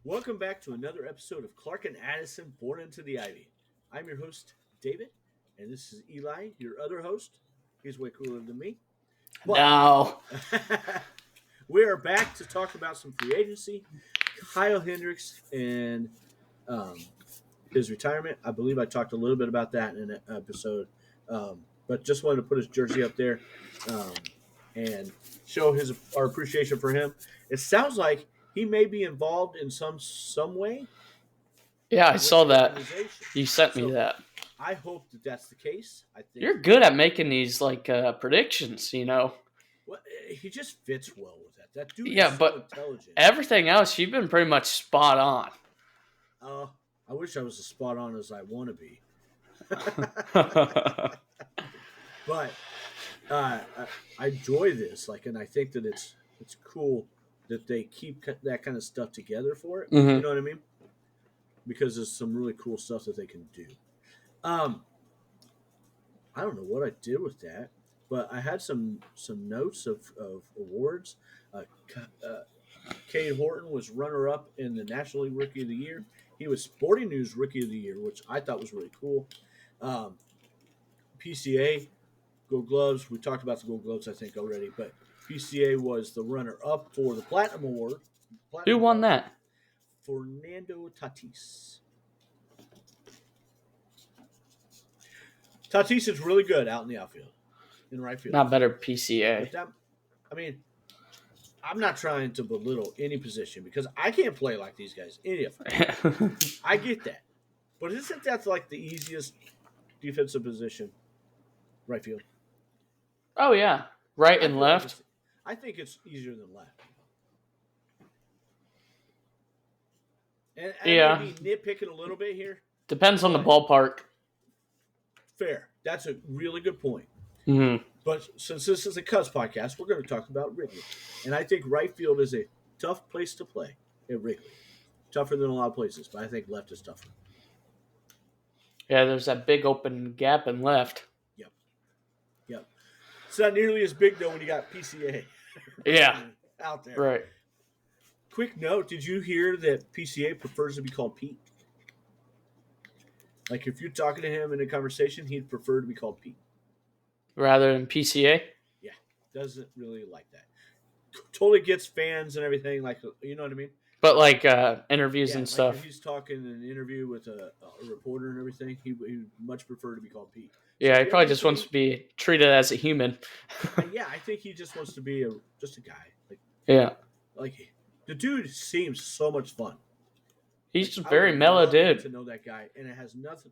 Welcome back to another episode of Clark and Addison Born into the Ivy. I'm your host, David, and this is Eli, your other host. He's way cooler than me. But No. we are back to talk about some free agency, Kyle Hendricks, and um, his retirement. I believe I talked a little bit about that in an episode, but just wanted to put his jersey up there um, and show our appreciation for him. It sounds like he may be involved in some way Yeah, I with saw the that. organization. You sent me So that. I hope that that's the case. I think You're good at making these predictions, well, he just fits well with that. That dude is Yeah, so but intelligent. everything else you've been pretty much spot on. I wish I was as spot on as I want to be, but I enjoy this. And I think that it's cool that they keep that kind of stuff together for it. You hmm know what I mean? Because there's some really cool stuff that they can do. Um, I don't know what I did with that, but I had some notes of awards. Uh, Cade Horton was runner up in the National League Rookie of the Year. He was Sporting News Rookie of the Year, which I thought was really cool. Um, PCA Gold Gloves. We talked about the Gold Gloves, I think, already, but PCA was the runner up for the Platinum Award. Who Platinum won Glove, that? Fernando Tatis. Tatis is really good out in the outfield, in right field. Not better But PCA. that, I mean, I'm not trying to belittle any position because I can't play like these guys. Any of them. I get that. But isn't that like the easiest defensive position? Right field. Oh yeah, right I and feel like left. I think it's easier than left. And I Yeah, may be nitpicking a little bit here. depends on the But ballpark. fair. That's a really good point. hmm But since this is a Cubs podcast, we're going to talk about Wrigley. And I think right field is a tough place to play at Wrigley. Tougher than a lot of places, but I think left is tougher. Yeah, there's that big open gap in left. Yep. Yep. It's not nearly as big, though, when you got PCA Yeah, out there. right. Quick note, did you hear that PCA prefers to be called Pete? Like, if you're talking to him in a conversation, he'd prefer to be called Pete. Rather than PCA. Yeah, doesn't really like that. Totally gets fans and everything, like, you know what I mean? But interviews and Like stuff. if he's talking in an interview with a reporter and everything, he would much prefer to be called Pete. So Yeah, he probably just wants to be treated as a human. Yeah, I think he just wants to be just a guy. Yeah. Like the dude seems so much fun. He's Like, a very mellow dude. To know that guy, and it has nothing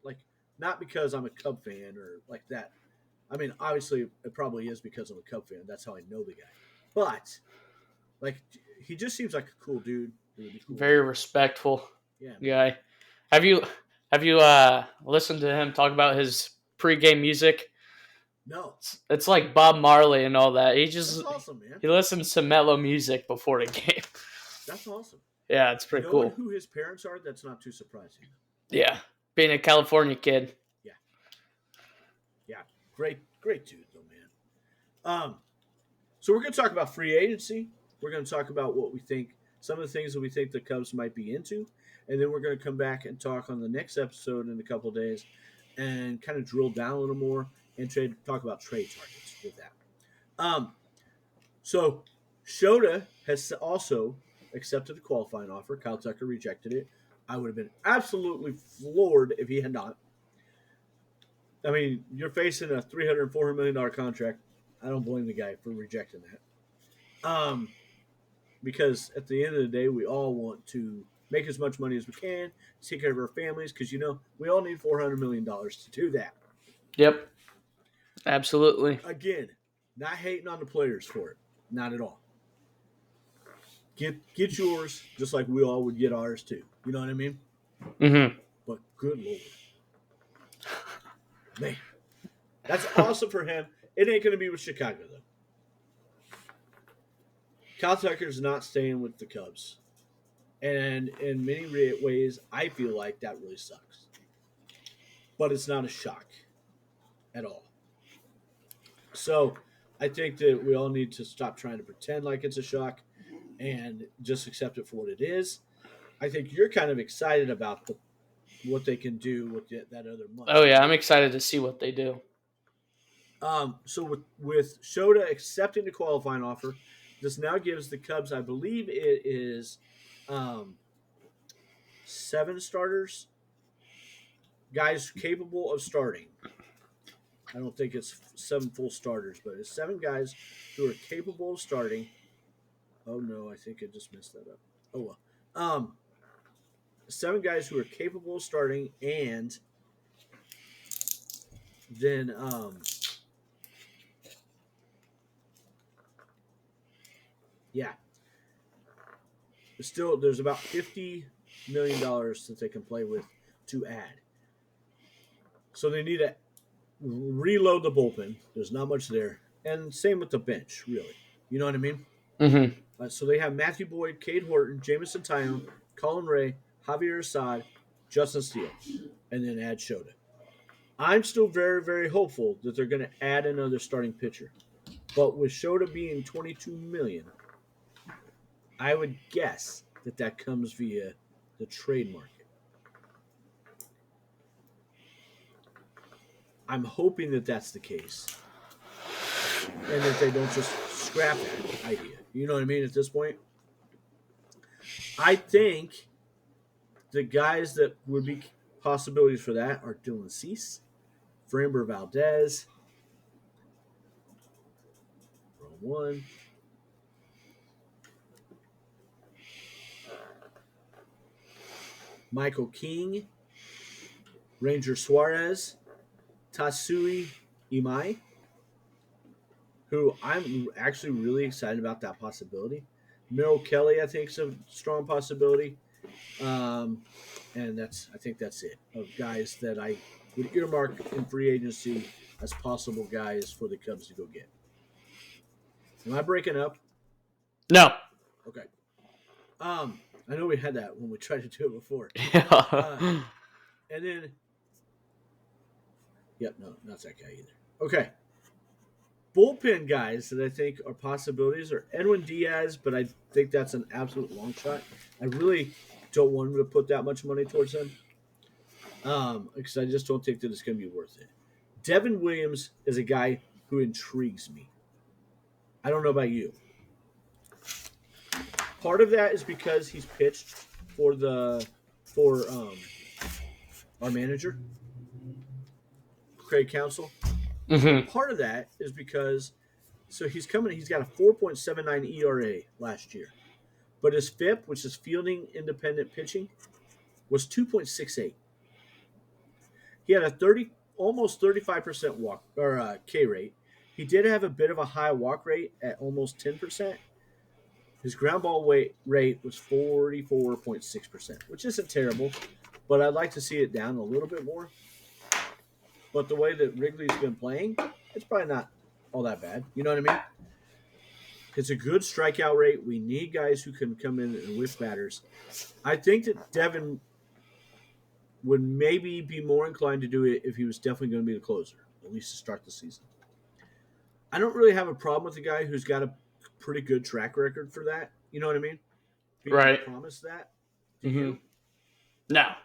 not because I'm a Cub fan or like that. I mean, obviously, it probably is because I'm a Cub fan. That's how I know the guy. But like, he just seems like a cool dude. Cool. Very respectful Yeah, guy. Have you listened to him talk about his pregame music? No, It's like Bob Marley and all that. that's awesome, man. He listens to mellow music before the game. That's awesome. Yeah, it's pretty Knowing cool. who his parents are, that's not too surprising. Yeah, being a California kid. Yeah, great dude though, man. So we're going to talk about free agency. We're going to talk about what we think, some of the things that we think the Cubs might be into, and then we're going to come back and talk on the next episode in a couple of days, and kind of drill down a little more and talk about trade targets with that. So Shota has also accepted a qualifying offer. Kyle Tucker rejected it. I would have been absolutely floored if he had not. I mean, you're facing a $300, $400 million contract. I don't blame the guy for rejecting that. Because at the end of the day, we all want to make as much money as we can, take care of our families, because, we all need $400 million to do that. Yep. Absolutely. Again, not hating on the players for it. Not at all. Get yours just like we all would get ours too. You know what I mean? Mm-hmm. But good Lord. Man, that's awesome for him. It ain't going to be with Chicago, though. Kyle Tucker's not staying with the Cubs. And in many ways, I feel like that really sucks. But it's not a shock at all. So I think that we all need to stop trying to pretend like it's a shock and just accept it for what it is. I think you're kind of excited about what they can do with that other money. Oh yeah, I'm excited to see what they do. So with Shota accepting the qualifying offer, this now gives the Cubs, I believe it is, 7 starters, guys capable of starting. I don't think it's 7 full starters, but it's 7 guys who are capable of starting. Oh no, I think I just messed that up. Oh well. 7 guys who are capable of starting, and then yeah, still there's about $50 million that they can play with to add. So they need to reload the bullpen. There's not much there, and same with the bench, really. You know what I mean? Mm-hmm. So they have Matthew Boyd, Cade Horton, Jamison Tyone, Colin Ray, Javier Assad, Justin Steele, and then add Shota. I'm still very, very hopeful that they're going to add another starting pitcher. But with Shota being $22 million, I would guess that comes via the trade market. I'm hoping that that's the case, and that they don't just scrap that idea. You know what I mean? At this point, I think the guys that would be possibilities for that are Dylan Cease, Framber Valdez, wrong one. Michael King, Ranger Suarez, Tatsui Imai, who I'm actually really excited about that possibility. Merrill Kelly, I think, is a strong possibility. And I think that's it, of guys that I would earmark in free agency as possible guys for the Cubs to go get. Am I breaking up? No. Okay. I know we had that when we tried to do it before. Yeah. And then, yep, no, not that guy either. Okay. Bullpen guys that I think are possibilities are Edwin Diaz, but I think that's an absolute long shot. I really don't want him to put that much money towards him, because I just don't think that it's going to be worth it. Devin Williams is a guy who intrigues me. I don't know about you. Part of that is because he's pitched for our manager, Craig Counsell. Mm-hmm. Part of that is because he's got a 4.79 ERA last year. But his FIP, which is fielding independent pitching, was 2.68. He had a almost 35% walk or K rate. He did have a bit of a high walk rate at almost 10%. His ground ball rate was 44.6%, which isn't terrible, but I'd like to see it down a little bit more. But the way that Wrigley's been playing, it's probably not all that bad. You know what I mean? It's a good strikeout rate. We need guys who can come in and whip batters. I think that Devin would maybe be more inclined to do it if he was definitely going to be the closer, at least to start the season. I don't really have a problem with the guy who's got a pretty good track record for that. You know what I mean? Being Right. promised that. Mm-hmm. No.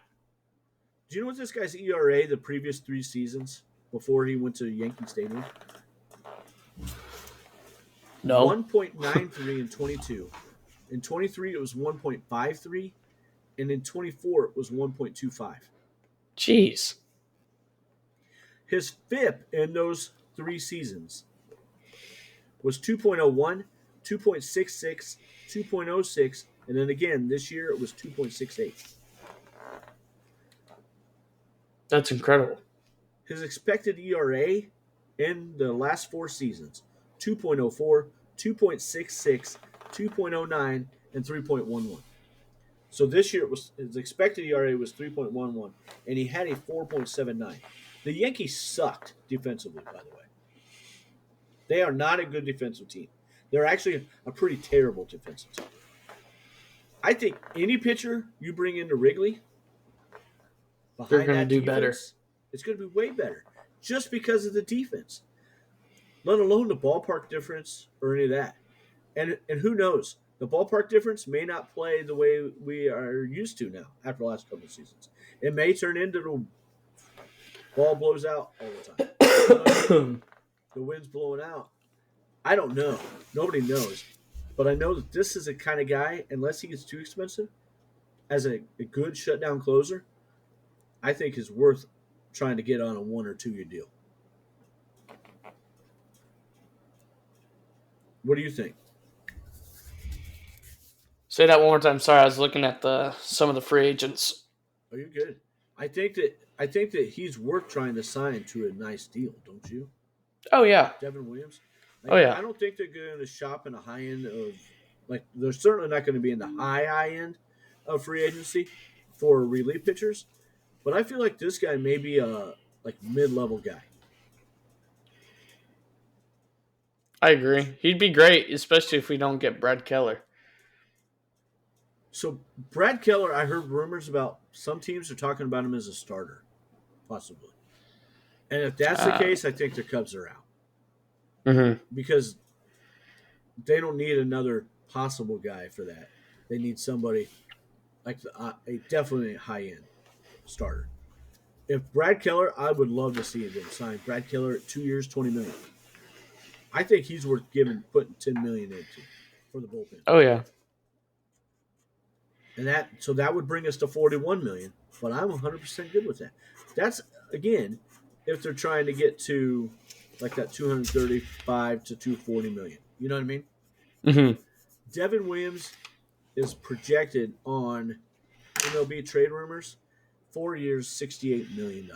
Do you know what this guy's ERA the previous 3 seasons before he went to Yankee Stadium? No. 1.93 in 22. In 23, it was 1.53. And in 24, it was 1.25. Jeez. His FIP in those 3 seasons was 2.01, 2.66, 2.06, and then again this year it was 2.68. That's incredible. His expected ERA in the last 4 seasons, 2.04, 2.66, 2.09, and 3.11. So this year his expected ERA was 3.11, and he had a 4.79. The Yankees sucked defensively, by the way. They are not a good defensive team. They're actually a pretty terrible defensive team. I think any pitcher you bring into Wrigley They're going to do better. It's going to be way better just because of the defense, let alone the ballpark difference or any of that. And who knows? The ballpark difference may not play the way we are used to now after the last couple of seasons. It may turn into the ball blows out all the time. You know what I mean? The wind's blowing out. I don't know. Nobody knows. But I know that this is a kind of guy, unless he gets too expensive, as a good shutdown closer, I think is worth trying to get on a 1 or 2 year deal. What do you think? Say that one more time. Sorry, I was looking at some of the free agents. Are you good? I think that he's worth trying to sign to a nice deal, don't you? Oh yeah. Devin Williams. Oh, yeah. I don't think they're going to shop in the high end of, like, they're certainly not going to be in the high end of free agency for relief pitchers. But I feel like this guy may be a mid-level guy. I agree. He'd be great, especially if we don't get Brad Keller. So Brad Keller, I heard rumors about some teams are talking about him as a starter, possibly. And if that's the case, I think the Cubs are out. Mm-hmm. Because they don't need another possible guy for that. They need somebody like a definitely high-end starter. If Brad Keller, I would love to see them sign Brad Keller at 2 years, $20 million. I think he's worth putting $10 million into for the bullpen. Oh yeah. And that would bring us to $41 million. But I'm 100% good with that. That's, again, if they're trying to get to like that 235 to 240 million. You know what I mean? Mm-hmm. Devin Williams is projected on MLB trade rumors 4 years, $68 million.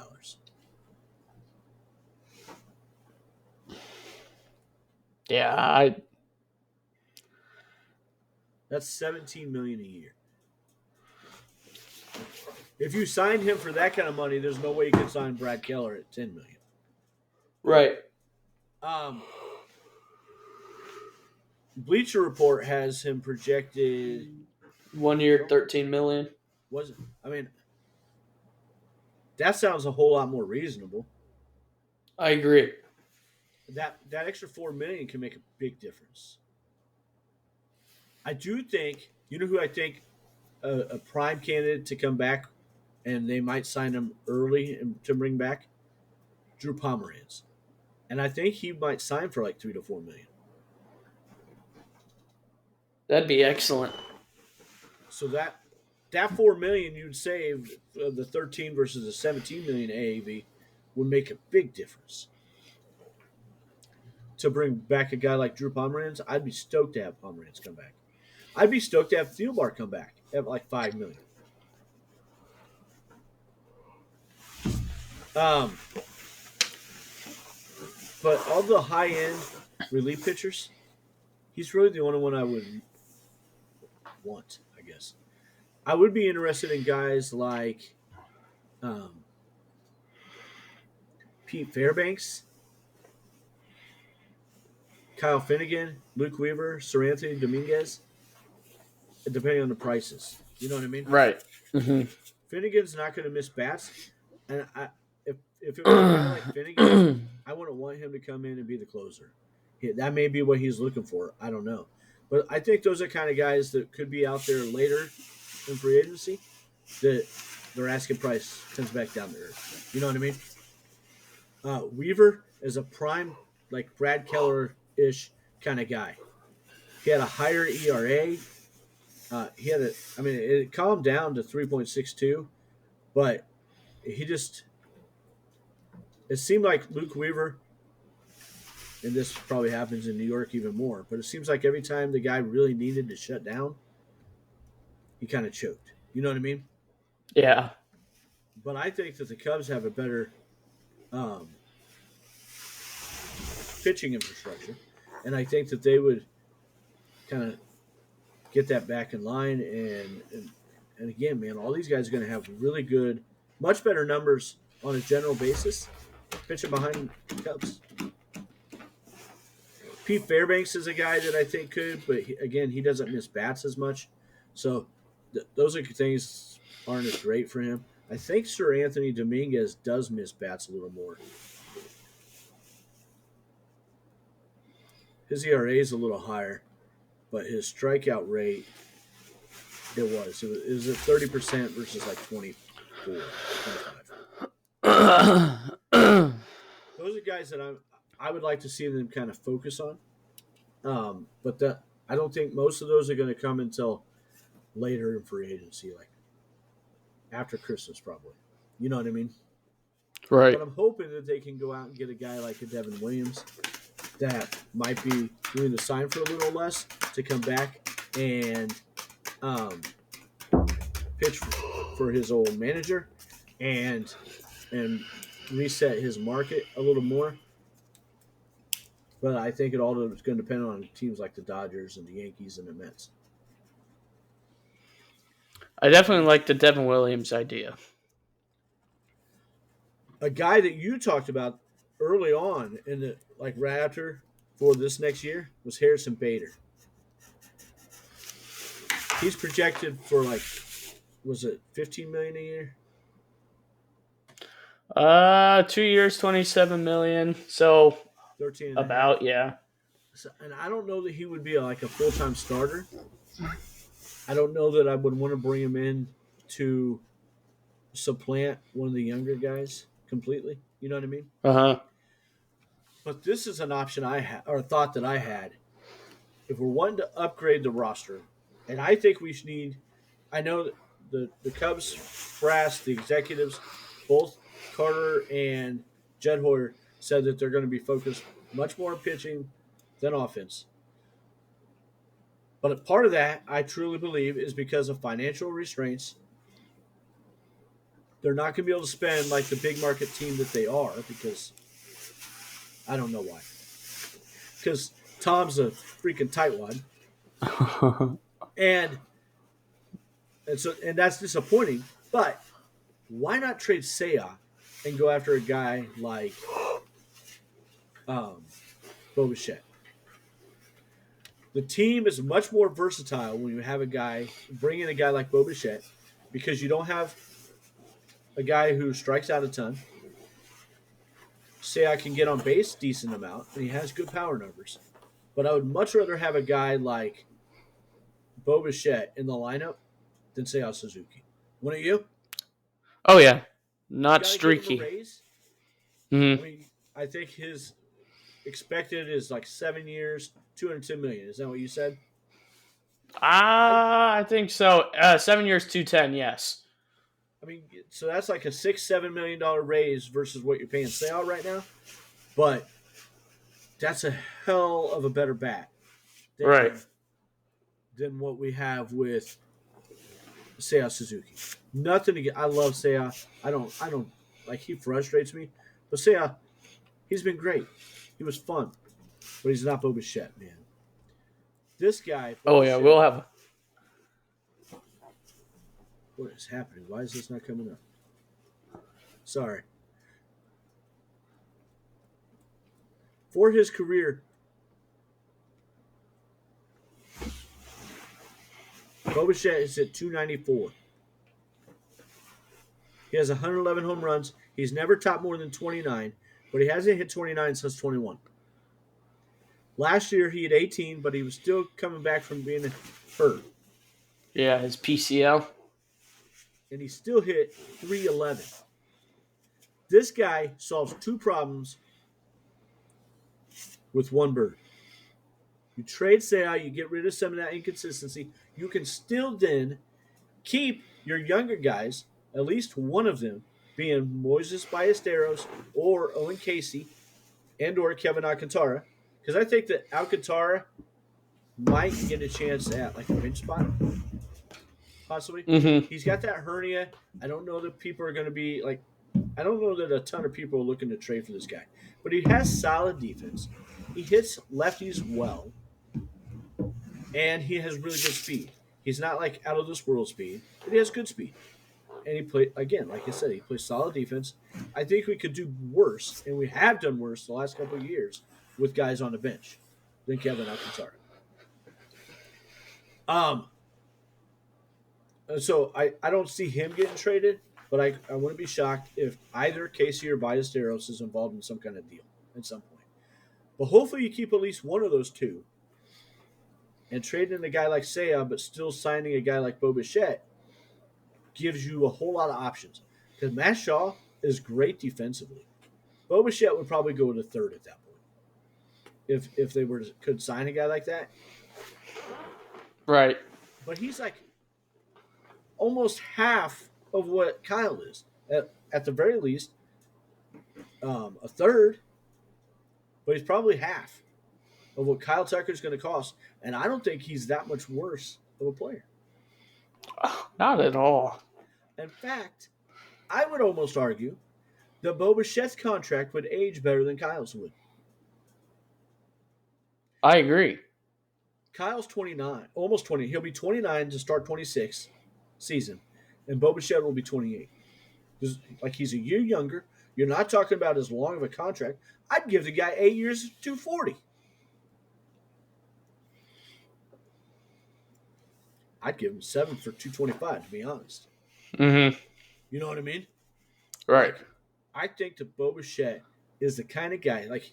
Yeah, That's $17 million a year. If you signed him for that kind of money, there's no way you could sign Brad Keller at $10 million. Right. Bleacher Report has him projected 1 year, $13 million. That sounds a whole lot more reasonable. I agree. That extra $4 million can make a big difference. I do think, you know who I think a prime candidate to come back, and they might sign him early to bring back? Drew Pomeranz. And I think he might sign for like $3 to $4 million. That'd be excellent. So that $4 million you'd save, the 13 versus the 17 million AAV, would make a big difference. To bring back a guy like Drew Pomeranz, I'd be stoked to have Pomeranz come back. I'd be stoked to have Thielbar come back at like $5 million. But of the high end relief pitchers, he's really the only one I would want, I guess. I would be interested in guys like Pete Fairbanks, Kyle Finnegan, Luke Weaver, Seranthony Dominguez, depending on the prices. You know what I mean? Right. Mm-hmm. Finnegan's not going to miss bats. And if it was a guy like Finnegan, I wouldn't want him to come in and be the closer. That may be what he's looking for. I don't know. But I think those are kind of guys that could be out there later in free agency that their asking price comes back down to earth. You know what I mean? Weaver is a prime, like Brad Keller-ish kind of guy. He had a higher ERA. It calmed down to 3.62, but it seemed like Luke Weaver, and this probably happens in New York even more, but it seems like every time the guy really needed to shut down, he kind of choked. You know what I mean? Yeah. But I think that the Cubs have a better pitching infrastructure, and I think that they would kind of get that back in line. And again, man, all these guys are going to have really good, much better numbers on a general basis pitching behind the Cubs. Pete Fairbanks is a guy that I think could, but he doesn't miss bats as much. So those are things aren't as great for him. I think Seranthony Dominguez does miss bats a little more. His ERA is a little higher. but his strikeout rate, it was at 30% versus like 24, 25. Those are guys that I would like to see them kind of focus on. But I don't think most of those are going to come until later in free agency, like after Christmas, probably. You know what I mean? Right. But I'm hoping that they can go out and get a guy like a Devin Williams that might be willing to sign for a little less to come back and pitch for his old manager and reset his market a little more. But I think it all is going to depend on teams like the Dodgers and the Yankees and the Mets. I definitely like the Devin Williams idea. A guy that you talked about early on in the right after for this next year was Harrison Bader. He's projected for was it $15 million a year? 2 years, $27 million. So 13 about, yeah. So, and I don't know that he would be a full-time starter. I don't know that I would want to bring him in to supplant one of the younger guys completely. You know what I mean? Uh-huh. But this is an option I had, or a thought that I had. If we're wanting to upgrade the roster, and I think we should need, I know that the Cubs brass, the executives, both Carter and Jed Hoyer said that they're going to be focused much more on pitching than offense. But a part of that, I truly believe, is because of financial restraints. They're not going to be able to spend like the big market team that they are because I don't know why. Because Tom's a freaking tightwad. and that's disappointing. But why not trade Seiya and go after a guy like Bo Bichette? The team is much more versatile when you have bring in a guy like Bo Bichette because you don't have a guy who strikes out a ton. Seiya can get on base a decent amount, and he has good power numbers. But I would much rather have a guy like Bo Bichette in the lineup than Seiya Suzuki. Wouldn't you? Oh, yeah. Not streaky. Mm-hmm. I mean, I think his expected is 7 years, $210 million. Is that what you said? I think so. 7 years, 210. Yes. I mean, so that's like a $6-7 million raise versus what you're paying Seiya right now. But that's a hell of a better bat, than what we have with Seiya Suzuki. Nothing to get. I love Seiya. I don't he frustrates me. But Seiya, he's been great. He was fun, but he's not Bo Bichette, man. This guy. Oh yeah, we'll have. What is happening? Why is this not coming up? Sorry. For his career, Bo Bichette is at 294. He has 111 home runs. He's never topped more than 29, but he hasn't hit 29 since 21. Last year he had 18, but he was still coming back from being hurt. Yeah, his PCL. And he still hit 311. This guy solves two problems with one bird. You trade Seiya, you get rid of some of that inconsistency. You can still then keep your younger guys, at least one of them, being Moises Ballesteros or Owen Casey and or Kevin Alcantara. Because I think that Alcantara might get a chance at a bench spot. Possibly. Mm-hmm. He's got that hernia. I don't know that people are going to be I don't know that a ton of people are looking to trade for this guy. But he has solid defense. He hits lefties well. And he has really good speed. He's not out of this world speed, but he has good speed. And he played, again, like I said, he plays solid defense. I think we could do worse, and we have done worse the last couple of years with guys on the bench than Kevin Alcantara. So I don't see him getting traded, but I wouldn't be shocked if either Casey or Ballesteros is involved in some kind of deal at some point. But hopefully you keep at least one of those two. and trading a guy like Seiya, but still signing a guy like Bo Bichette gives you a whole lot of options. Because Matt Shaw is great defensively. Bo Bichette would probably go to third at that point if they could sign a guy like that. Right. But he's like almost half of what Kyle is. At the very least, a third, but he's probably half of what Kyle Tucker's going to cost. And I don't think he's that much worse of a player. Not at all. In fact, I would almost argue that Bo Bichette's contract would age better than Kyle's would. I agree. Kyle's 29, almost 20. He'll be 29 to start 26 season, and Bo Bichette will be 28. Like he's a year younger. You're not talking about as long of a contract. I'd give the guy 8 years, 240. I'd give him 7 for 225, to be honest. Mm-hmm. You know what I mean? Right. I think that Bo Bichette is the kind of guy, like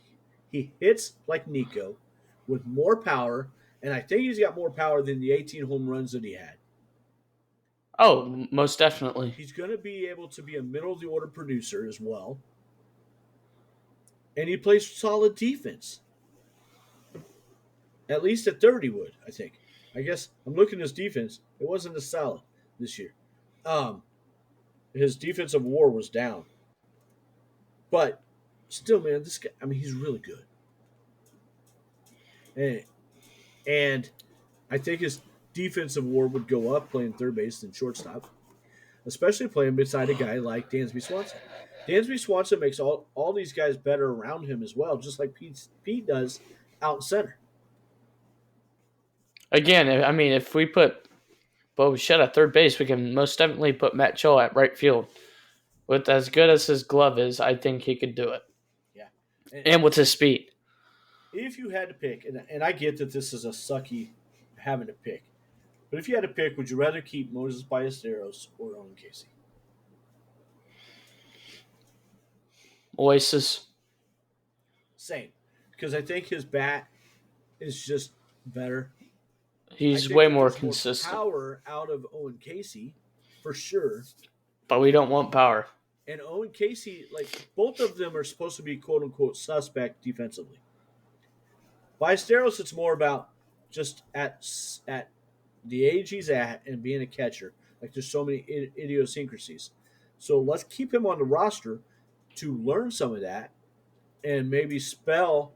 he hits like Nico with more power, and I think he's got more power than the 18 home runs that he had. Oh, most definitely. He's going to be able to be a middle of the order producer as well. And he plays solid defense. At least at 30 would, I think. I guess I'm looking at his defense. It wasn't as solid this year. His defensive WAR was down. But still, man, this guy, I mean, he's really good. And I think his defensive WAR would go up playing third base and shortstop, especially playing beside a guy like Dansby Swanson. Dansby Swanson makes all these guys better around him as well, just like Pete does out in center. Again, I mean, if we put Bo Bichette at third base, we can most definitely put Matt Cho at right field. With as good as his glove is, I think he could do it. Yeah. And with his speed. If you had to pick, and I get that this is a sucky having to pick, but if you had to pick, would you rather keep Moses Ballesteros or Owen Casey? Oasis. Same. Because I think his bat is just better. He's way more consistent. Power out of Owen Casey, for sure. But we don't want power. And Owen Casey, like, both of them are supposed to be quote-unquote suspect defensively. Ballesteros, it's more about just at the age he's at and being a catcher. Like, there's so many idiosyncrasies. So let's keep him on the roster to learn some of that and maybe spell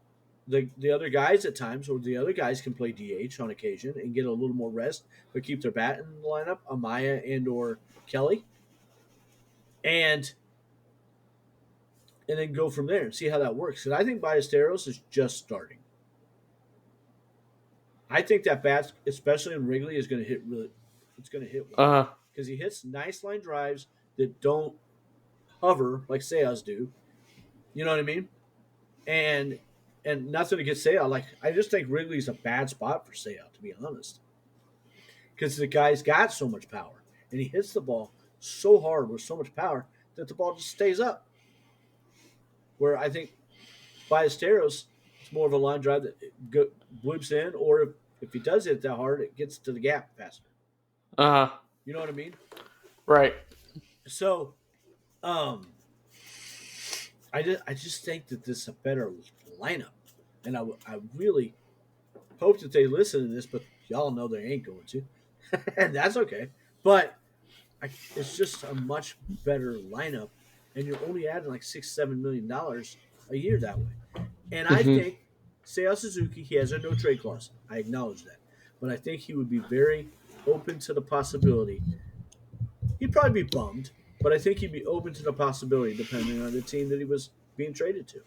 the other guys at times, or the other guys can play DH on occasion and get a little more rest, but keep their bat in the lineup, Amaya and or Kelly. And then go from there and see how that works. Because I think Ballesteros is just starting. I think that bat, especially in Wrigley, is going to hit really. It's going to hit well because he hits nice line drives that don't hover like Seiya's do. You know what I mean? And nothing against Seiya. Like, I just think Wrigley's a bad spot for Seiya, to be honest, because the guy's got so much power and he hits the ball so hard with so much power that the ball just stays up. Where I think Ballesteros, it's more of a line drive that bloops in, or if he does hit that hard, it gets to the gap faster. You know what I mean? Right. So, I just think that this is a better lineup, and I really hope that they listen to this, but y'all know they ain't going to, and that's okay. But it's just a much better lineup, and you're only adding like $6-7 million a year that way. And I think Seiya Suzuki, he has a no trade clause. I acknowledge that, but I think he would be very open to the possibility. He'd probably be bummed, but I think he'd be open to the possibility depending on the team that he was being traded to.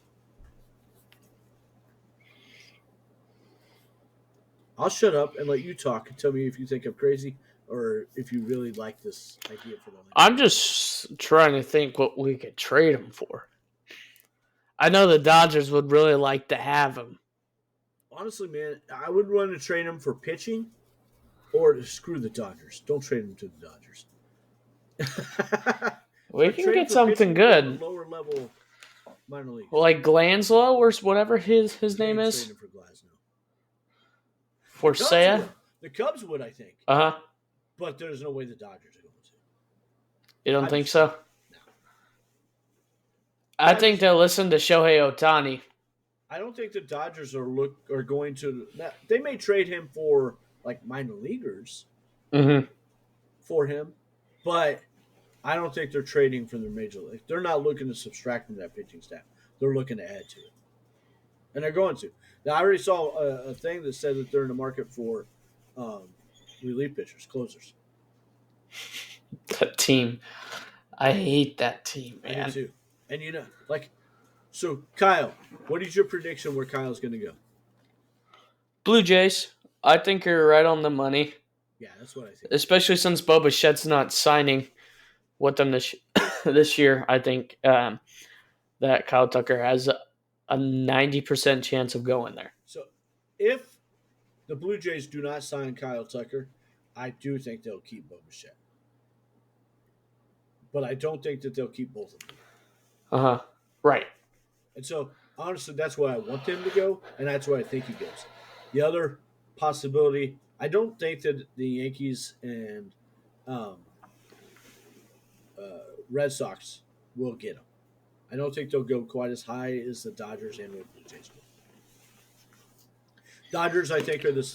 I'll shut up and let you talk and tell me if you think I'm crazy or if you really like this idea for the lineup. I'm just trying to think what we could trade him for. I know the Dodgers would really like to have him. Honestly, man, I would want to trade him for pitching or to screw the Dodgers. Don't trade him to the Dodgers. We can get something good. Lower level minor league. Well, like Glanslow or whatever his name is. For Glasnow. For Cubs Seiya? would. The Cubs would, I think. Uh huh. But there's no way the Dodgers are going to. You don't I think just- so? No. I think they'll listen to Shohei Otani. I don't think the Dodgers are going to. They may trade him for like minor leaguers Mm-hmm. for him, but I don't think they're trading from their major league. They're not looking to subtract from that pitching staff. They're looking to add to it, and they're going to. Now, I already saw a thing that said that they're in the market for relief pitchers, closers. That team. I hate that team, I do man. too. And so Kyle, what is your prediction where Kyle's going to go? Blue Jays. I think you're right on the money, Yeah, that's what I think. especially since Bo Bichette's not signing with them this year. I think that Kyle Tucker has a 90% chance of going there. So, if the Blue Jays do not sign Kyle Tucker, I do think they'll keep Bo Bichette. But I don't think that they'll keep both of them. Uh-huh. Right. And so, honestly, that's where I want them to go, and that's where I think he goes. The other possibility, I don't think that the Yankees and Red Sox will get him. I don't think they'll go quite as high as the Dodgers and the Blue Jays will. Dodgers, I think, are the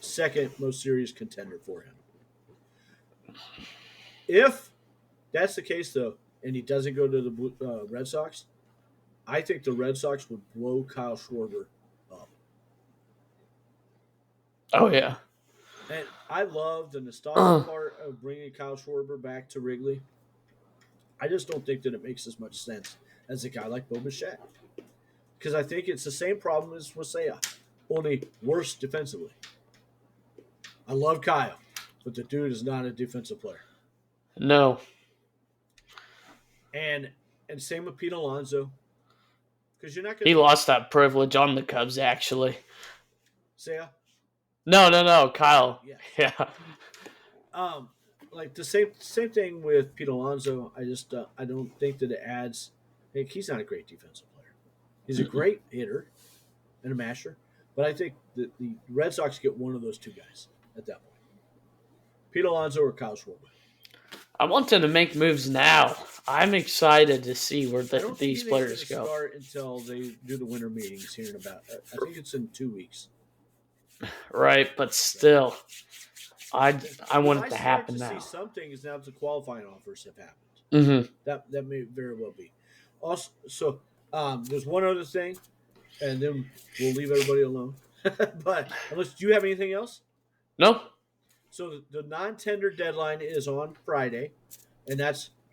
second most serious contender for him. If that's the case, though, and he doesn't go to the Red Sox, I think the Red Sox would blow Kyle Schwarber up. Oh, yeah. And I love the nostalgia part of bringing Kyle Schwarber back to Wrigley. I just don't think that it makes as much sense as a guy like Bo Bichette. Because I think it's the same problem as with Seiya, only worse defensively. I love Kyle, but the dude is not a defensive player. No. And same with Pete Alonso. Because you're not going He to lost that privilege on the Cubs, actually. Seiya. No. Kyle. Yeah. Yeah. Like the same thing with Pete Alonso. I just I don't think that it adds. Like, he's not a great defensive player. He's a great hitter and a masher, but I think the Red Sox get one of those two guys at that point: Pete Alonso or Kyle Schwarber. I want them to make moves now. I'm excited to see where I don't think these he's players gonna go. Start until they do the winter meetings here in about. I think it's in 2 weeks. Right, but still, I want If it to start happen to now. See some things now that the qualifying offers have happened. Mm-hmm. That may very well be. Also, so there's one other thing, and then we'll leave everybody alone. But unless do you have anything else? No. So the non-tender deadline is on Friday, and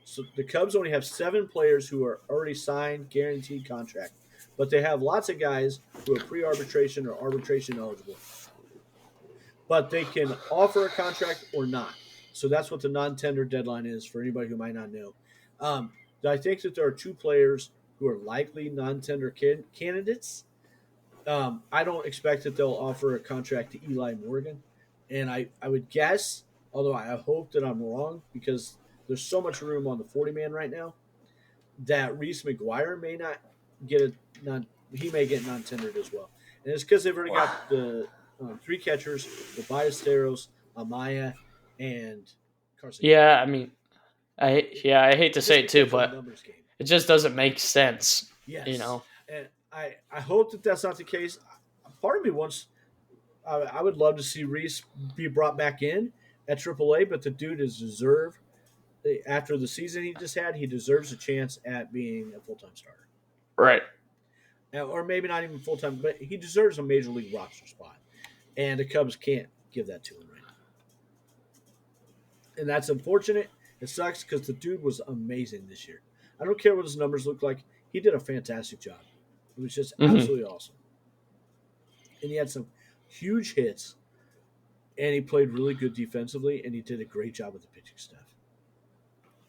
so the Cubs only have 7 players who are already signed, guaranteed contract, but they have lots of guys who are pre-arbitration or arbitration eligible. But they can offer a contract or not. So that's what the non-tender deadline is for anybody who might not know. I think that there are 2 players who are likely non-tender candidates. I don't expect that they'll offer a contract to Eli Morgan. And I would guess, although I hope that I'm wrong, because there's so much room on the 40-man right now, that Reese McGuire may not get he may get non-tendered as well. And it's because they've already got the 3 catchers, the Ballesteros, Amaya, and Carson. Yeah, I mean, I hate to say it too, but numbers game. it just doesn't make sense. Yes. You know. And I hope that that's not the case. Part of me wants I would love to see Reese be brought back in at AAA, but the dude is deserved after the season he just had. He deserves a chance at being a full-time starter, Right. or maybe not even full-time, but he deserves a major league roster spot, and the Cubs can't give that to him right now, and that's unfortunate. It sucks because the dude was amazing this year. I don't care what his numbers look like; he did a fantastic job. It was just absolutely awesome, and he had some huge hits, and he played really good defensively, and he did a great job with the pitching staff.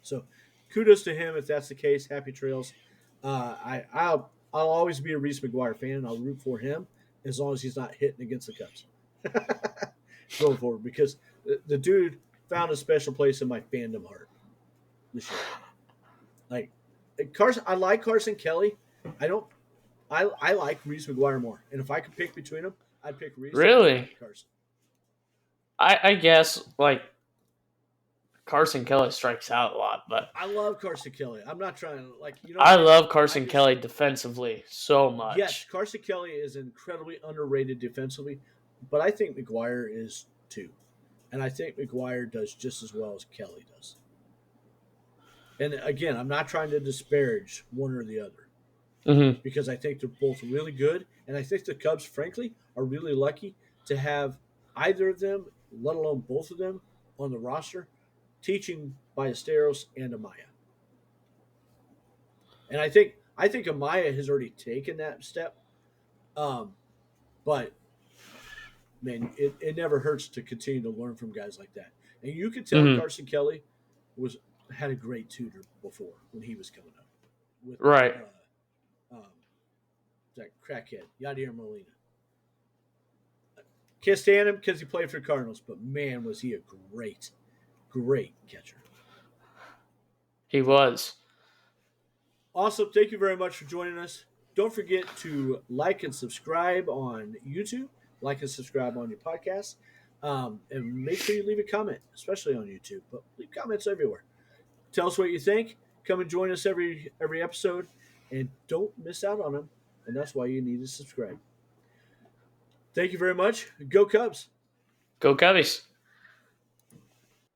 So, kudos to him if that's the case. Happy trails. I'll always be a Reese McGuire fan, and I'll root for him as long as he's not hitting against the Cubs going forward, because the dude found a special place in my fandom heart this year. Like Carson, I like Carson Kelly. I like Reese McGuire more, and if I could pick between them, I'd pick Reese. Really? Carson. I guess like Carson Kelly strikes out a lot, but I love Carson Kelly. I'm not trying to I love Carson Kelly defensively so much. Yes, Carson Kelly is incredibly underrated defensively, but I think McGuire is too. And I think McGuire does just as well as Kelly does. And again, I'm not trying to disparage one or the other because I think they're both really good. And I think the Cubs, frankly, are really lucky to have either of them, let alone both of them, on the roster, teaching Ballesteros and Amaya. And I think Amaya has already taken that step. But man, it never hurts to continue to learn from guys like that. And you could tell Carson Kelly had a great tutor before when he was coming up. With, right. That crackhead, Yadier Molina. Can't stand him because he played for the Cardinals, but man, was he a great, great catcher. He was. Awesome. Thank you very much for joining us. Don't forget to like and subscribe on YouTube. Like and subscribe on your podcast. And make sure you leave a comment, especially on YouTube. But leave comments everywhere. Tell us what you think. Come and join us every episode. And don't miss out on them. And that's why you need to subscribe. Thank you very much. Go Cubs. Go Cubbies.